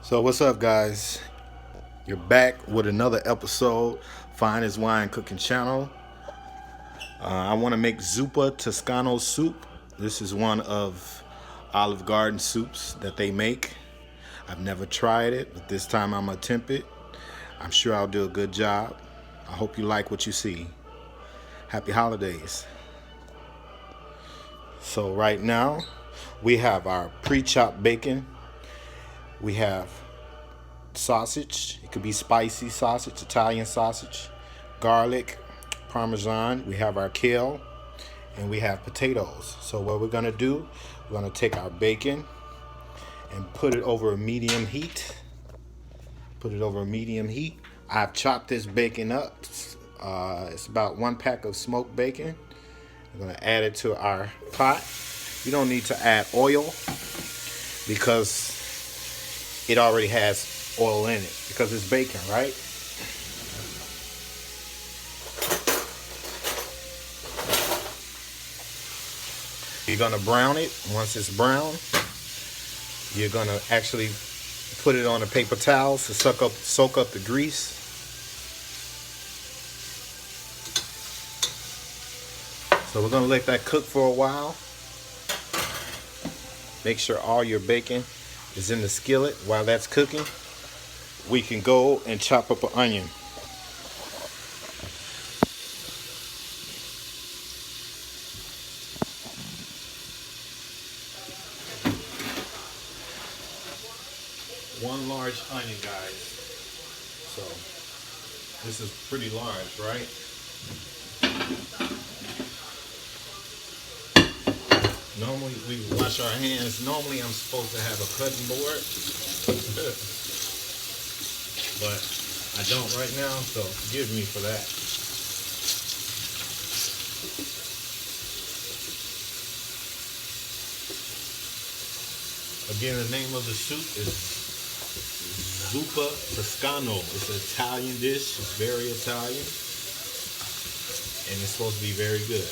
So what's up, guys? You're back with another episode, Finest Wine Cooking Channel. I want to make Zuppa Toscana soup. This is one of Olive Garden soups that they make. I've never tried it, but this time I'm gonna attempt it. I'm sure I'll do a good job. I hope you like what you see. Happy holidays. So right now, we have our pre-chopped bacon. We have sausage. It could be spicy sausage, Italian sausage, garlic, parmesan. We have our kale, and we have potatoes. So what we're gonna do, we're gonna take our bacon and put it over a medium heat. I've chopped this bacon up. It's about 1 pack of smoked bacon. We're gonna add it to our pot. You don't need to add oil because it already has oil in it because it's bacon, right? You're gonna brown it. Once it's brown, you're gonna actually put it on a paper towel to soak up the grease. So we're gonna let that cook for a while. Make sure all your bacon is in the skillet. While that's cooking, we can go and chop up an onion. One large onion, guys. So this is pretty large, right? Normally we wash our hands. Normally I'm supposed to have a cutting board, but I don't right now, so forgive me for that. Again, the name of the soup is Zuppa Toscana. It's an Italian dish. It's very Italian, and it's supposed to be very good.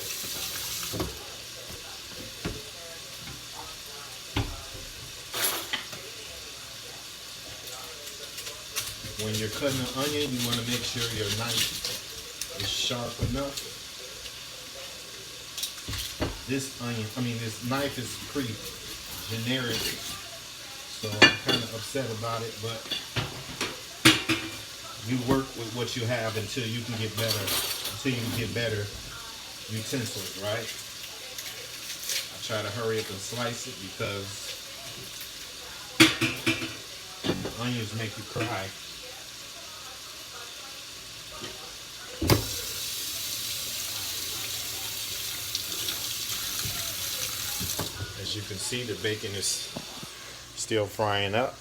When you're cutting an onion, you want to make sure your knife is sharp enough. This knife is pretty generic, so I'm kind of upset about it, but you work with what you have until you can get better utensils, right? I try to hurry up and slice it because the onions make you cry. As you can see, the bacon is still frying up.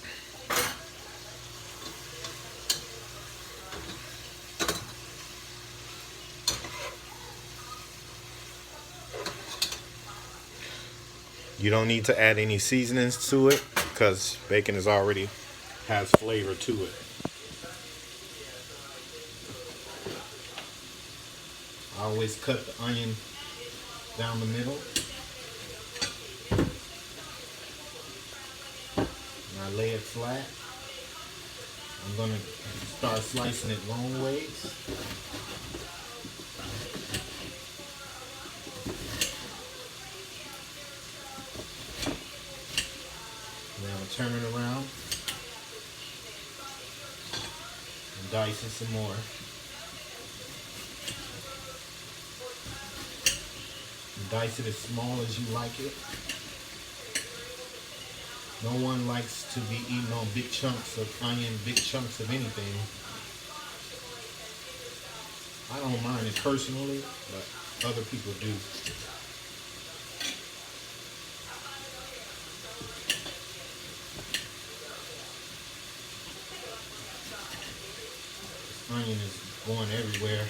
You don't need to add any seasonings to it because bacon already has flavor to it. I always cut the onion down the middle. I lay it flat. I'm going to start slicing it long ways. Now turn it around and dice it some more. And dice it as small as you like it. No one likes to be eating on big chunks of onion, big chunks of anything. I don't mind it personally, but other people do. This onion is going everywhere.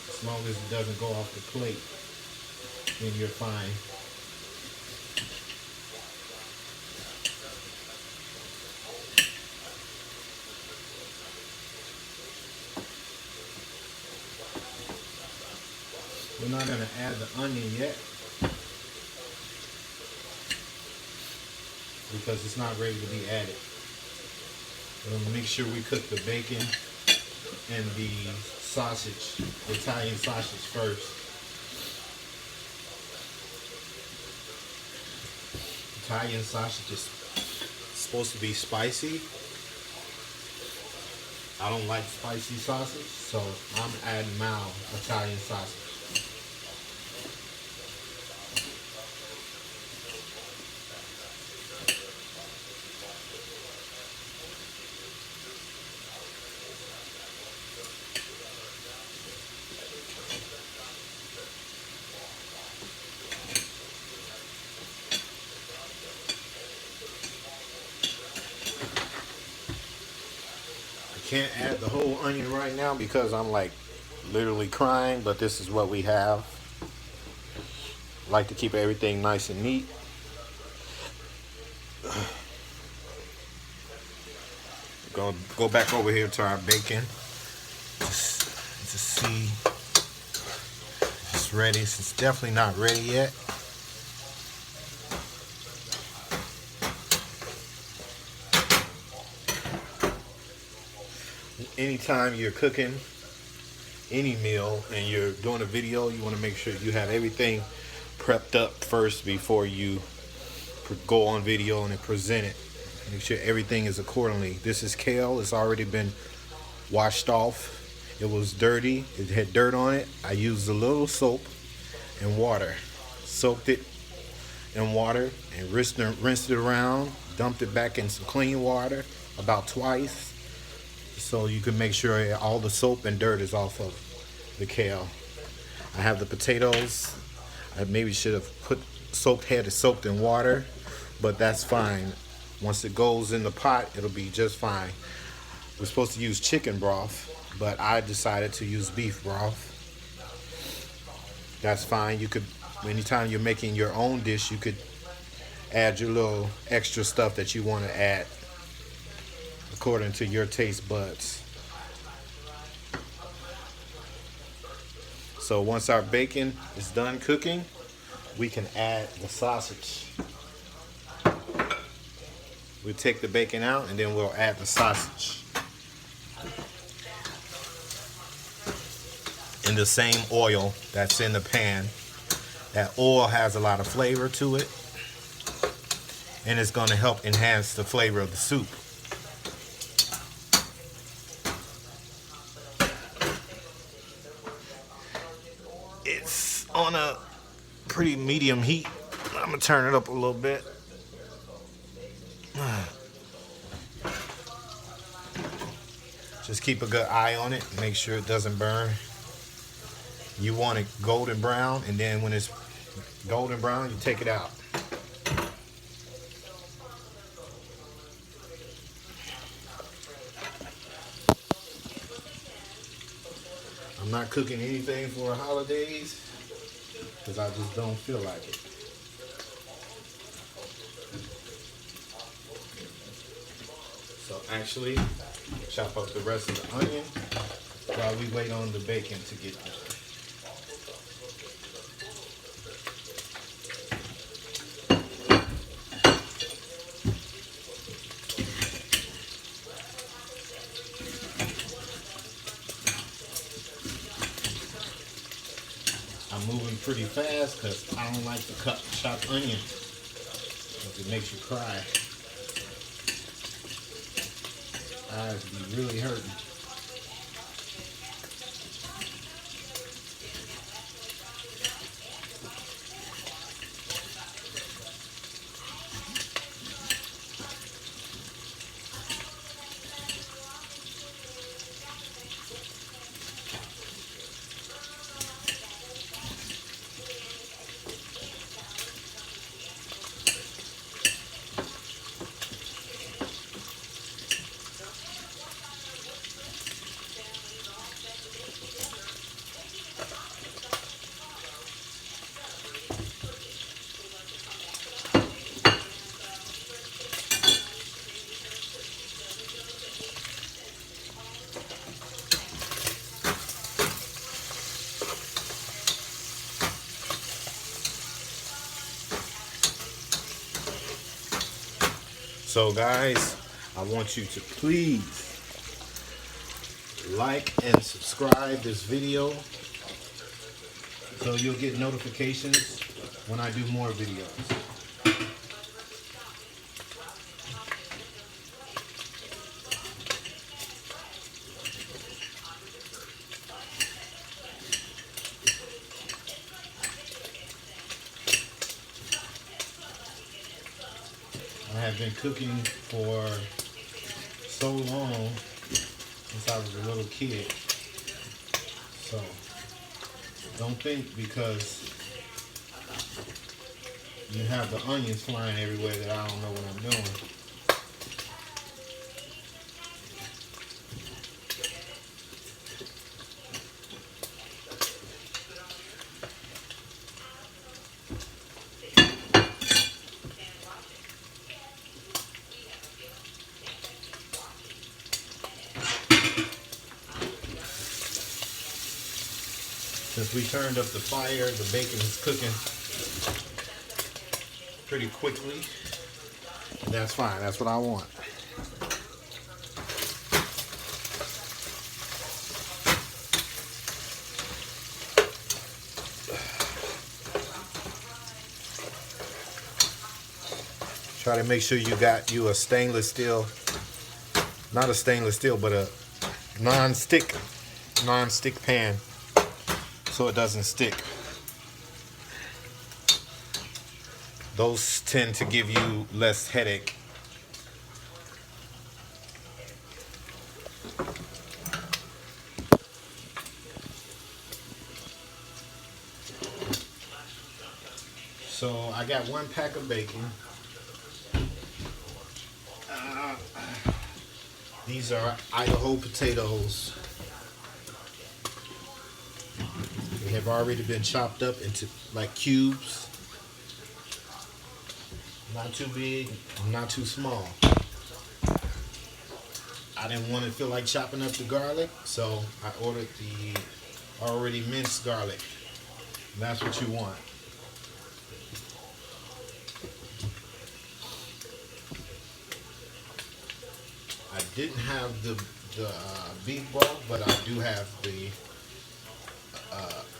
As long as it doesn't go off the plate, then you're fine. We're not going to add the onion yet because it's not ready to be added. We'll make sure we cook the bacon and the sausage, Italian sausage first. Italian sausage is supposed to be spicy. I don't like spicy sausage, so I'm adding mild Italian sausage. Can't add the whole onion right now because I'm like literally crying, but this is what we have. Like to keep everything nice and neat. Gonna go back over here to our bacon just to see if it's ready. It's definitely not ready yet. Anytime you're cooking any meal and you're doing a video, you want to make sure you have everything prepped up first before you go on video and present it. Make sure everything is accordingly. This is kale. It's already been washed off. It was dirty. It had dirt on it. I used a little soap and water. Soaked it in water and rinsed it around. Dumped it back in some clean water about twice, so you can make sure all the soap and dirt is off of the kale. I have the potatoes. I maybe should have had it soaked in water, but that's fine. Once it goes in the pot, it'll be just fine. We're supposed to use chicken broth, but I decided to use beef broth. That's fine. You could, anytime you're making your own dish, you could add your little extra stuff that you want to add according to your taste buds. So once our bacon is done cooking, we can add the sausage. We'll take the bacon out and then we'll add the sausage in the same oil that's in the pan. That oil has a lot of flavor to it, and it's going to help enhance the flavor of the soup. It's on a pretty medium heat. I'm going to turn it up a little bit. Just keep a good eye on it. Make sure it doesn't burn. You want it golden brown, and then when it's golden brown, you take it out. I'm not cooking anything for the holidays because I just don't feel like it. So actually, chop up the rest of the onion while we wait on the bacon to get done. I'm moving pretty fast because I don't like to chop onion because it makes you cry. Eyes be really hurting. So guys, I want you to please like and subscribe this video so you'll get notifications when I do more videos. I have been cooking for so long, since I was a little kid. So don't think because you have the onions flying everywhere that I don't know what I'm doing. Since we turned up the fire, the bacon is cooking pretty quickly. And that's fine, that's what I want. Try to make sure you got you a stainless steel, not a stainless steel, but a non-stick pan, so it doesn't stick. Those tend to give you less headache. So I got 1 pack of bacon. These are Idaho potatoes. They have already been chopped up into like cubes. Not too big, not too small. I didn't want to feel like chopping up the garlic, so I ordered the already minced garlic. That's what you want. I didn't have the beef broth, but I do have the.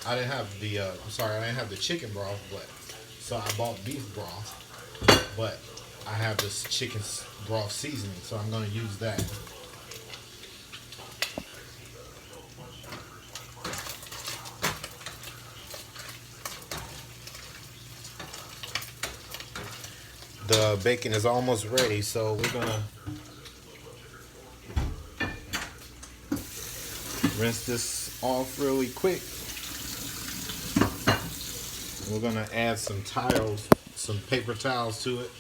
I didn't have the. I'm sorry, I didn't have the chicken broth, but so I bought beef broth. But I have this chicken broth seasoning, so I'm going to use that. The bacon is almost ready, so we're going to rinse this off really quick. We're going to add some tiles, some paper towels to it.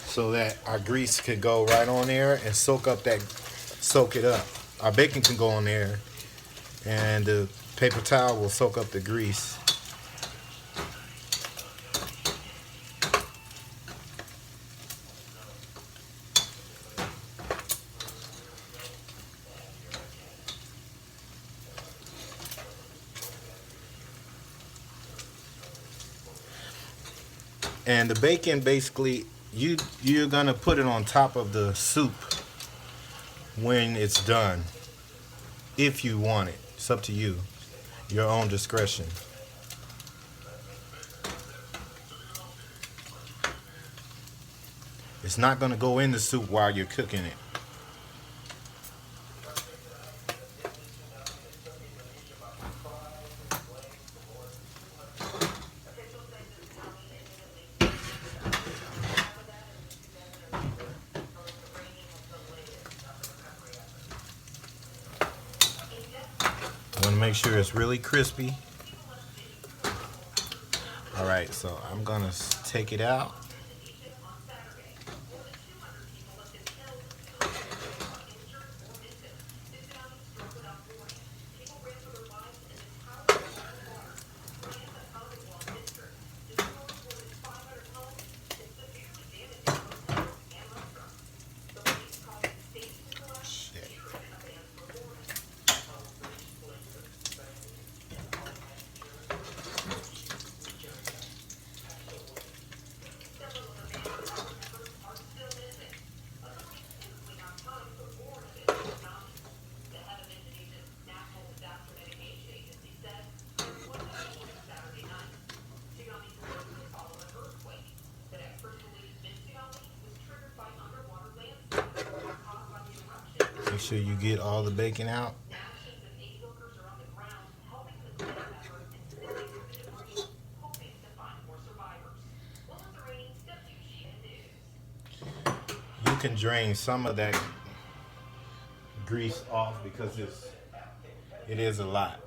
So that our grease can go right on there and soak it up. Our bacon can go on there and the paper towel will soak up the grease. And the bacon basically, you're gonna put it on top of the soup when it's done, if you want it. It's up to you, your own discretion. It's not gonna go in the soup while you're cooking it. I want to make sure it's really crispy. Alright, so I'm gonna take it out. sure you get all the bacon out. You can drain some of that grease off because it is a lot.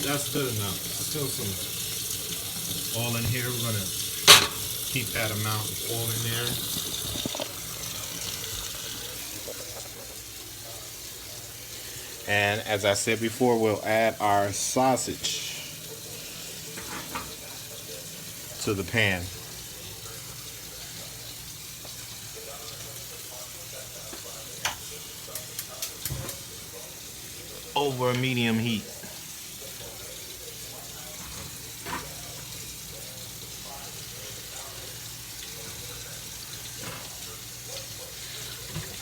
That's good enough. Still some oil in here. We're gonna keep that amount of oil in there. And as I said before, we'll add our sausage to the pan. Over a medium heat.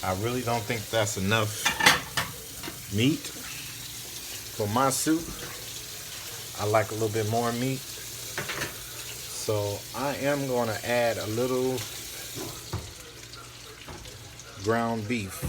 I really don't think that's enough meat for my soup. I like a little bit more meat. So I am going to add a little ground beef.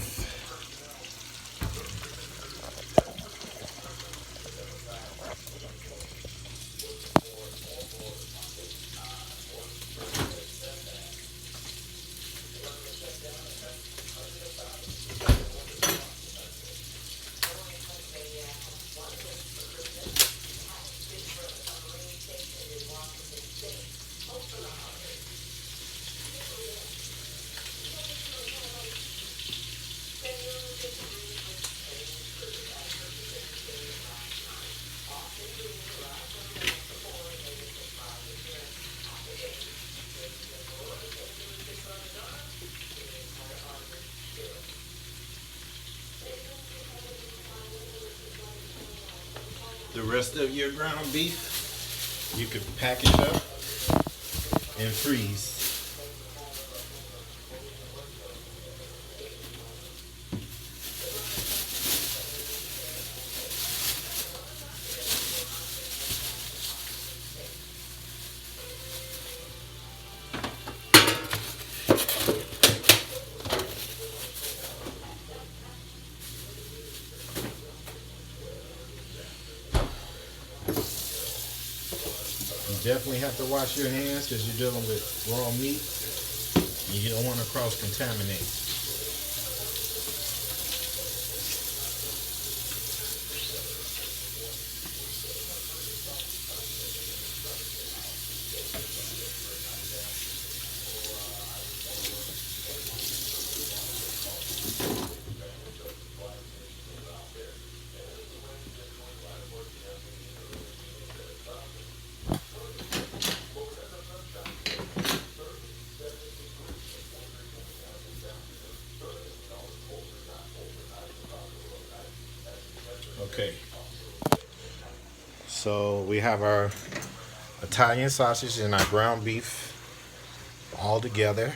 The rest of your ground beef, you can package up and freeze. You definitely have to wash your hands because you're dealing with raw meat and you don't want to cross-contaminate. Okay, so we have our Italian sausage and our ground beef all together,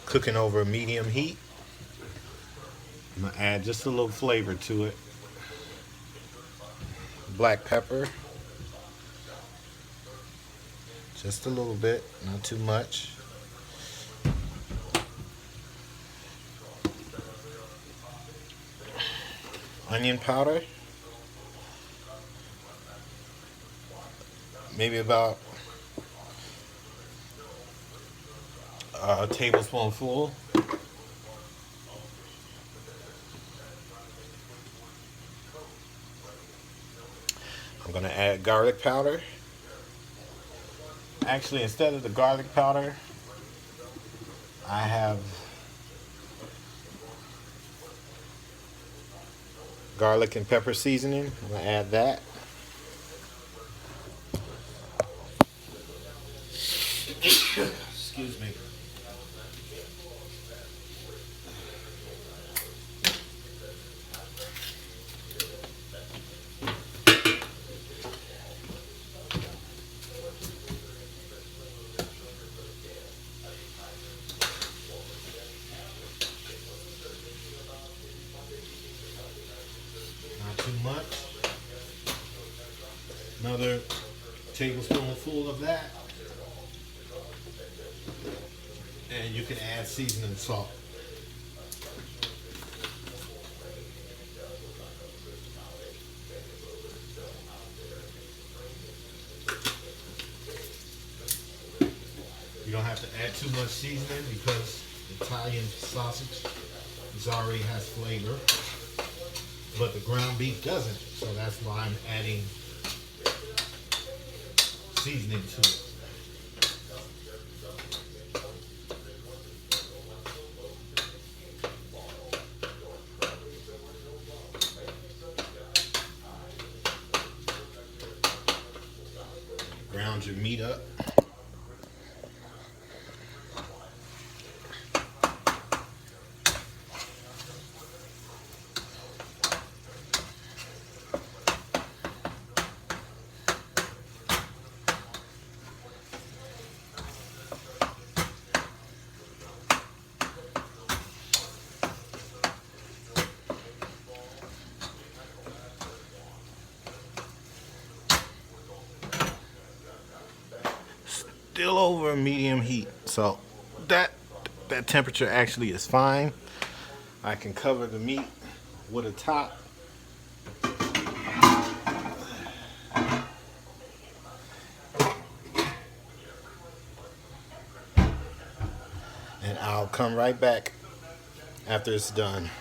cooking over a medium heat. I'm gonna add just a little flavor to it. Black pepper, just a little bit, not too much. Onion powder, maybe about a tablespoonful. I'm gonna add garlic powder. Actually, instead of the garlic powder, I have garlic and pepper seasoning. I'm gonna add that. Excuse me. much. Another tablespoonful of that. And you can add seasoning salt. You don't have to add too much seasoning because Italian sausage already has flavor, but the ground beef doesn't. So that's why I'm adding seasoning to it. Ground your meat up. Still over medium heat, so that temperature actually is fine. I can cover the meat with a top. And I'll come right back after it's done.